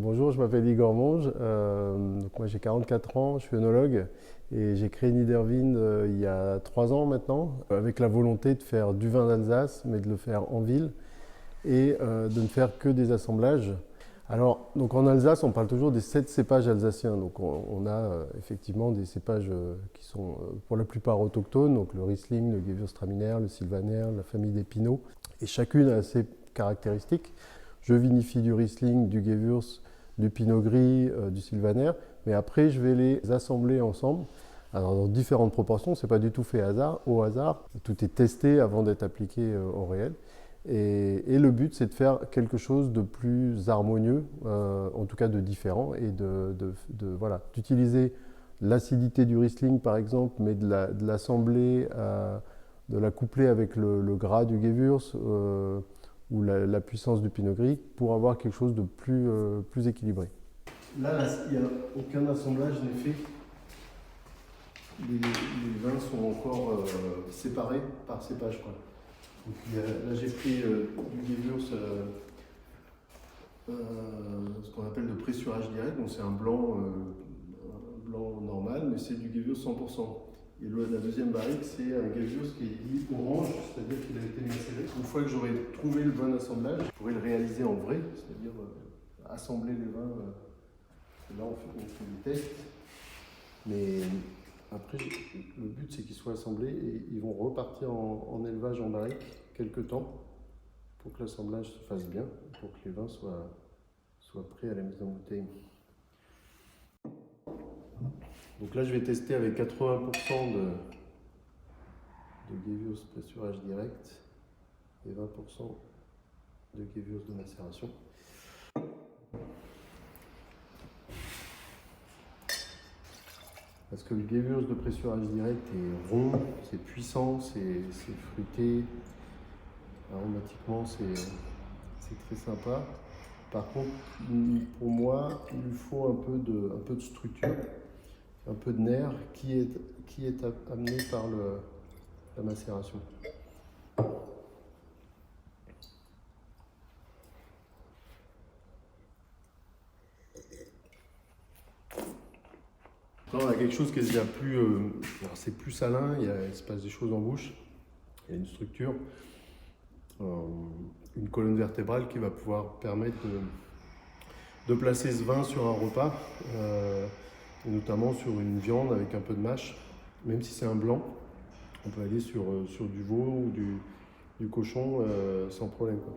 Bonjour, je m'appelle Igor Monge. Donc moi j'ai 44 ans, je suis œnologue et j'ai créé Niederwind il y a 3 ans maintenant, avec la volonté de faire du vin d'Alsace, mais de le faire en ville et de ne faire que des assemblages. Alors, donc en Alsace, on parle toujours des 7 cépages alsaciens. Donc on a effectivement des cépages qui sont pour la plupart autochtones, donc le Riesling, le Gewürztraminer, le Sylvaner, la famille des Pinots, et chacune a ses caractéristiques. Je vinifie du Riesling, du Gewürz, du Pinot Gris, du Sylvaner, mais après je vais les assembler ensemble. Alors dans différentes proportions, c'est pas du tout fait au hasard. Tout est testé avant d'être appliqué au réel. Et le but, c'est de faire quelque chose de plus harmonieux, en tout cas de différent, et voilà, d'utiliser l'acidité du Riesling, par exemple, mais de l'assembler, de la coupler avec le gras du Gewürz ou la puissance du Pinot Gris pour avoir quelque chose de plus équilibré. Là, il n'y a aucun assemblage n'est fait. Les vins sont encore séparés par cépage, quoi. Donc, là, j'ai pris du Gewürz, ce qu'on appelle de pressurage direct. Donc, c'est un blanc normal, mais c'est du Gewürz 100%. Et la deuxième barrique, c'est un Gewürz qui est dit orange, c'est-à-dire qu'il a été macéré. Une fois que j'aurai trouvé le bon assemblage, je pourrai le réaliser en vrai, c'est-à-dire assembler les vins. Là, on fait des tests. Mais après, le but, c'est qu'ils soient assemblés et ils vont repartir en élevage en barrique quelques temps pour que l'assemblage se fasse bien, pour que les vins soient prêts à la mise en bouteille. Donc là, je vais tester avec 80% de Gewürz pressurage direct et 20% de Gewürz de macération. Parce que le Gewürz de pressurage direct est rond, c'est puissant, c'est fruité. Aromatiquement, c'est très sympa. Par contre, pour moi, il lui faut un peu de structure, un peu de nerf qui est amené par la macération. Là, on a quelque chose qui est déjà plus, c'est plus salin, il se passe des choses en bouche, il y a une structure, une colonne vertébrale qui va pouvoir permettre de placer ce vin sur un repas, et notamment sur une viande avec un peu de mâche. Même si c'est un blanc, on peut aller sur du veau ou du cochon sans problème, quoi.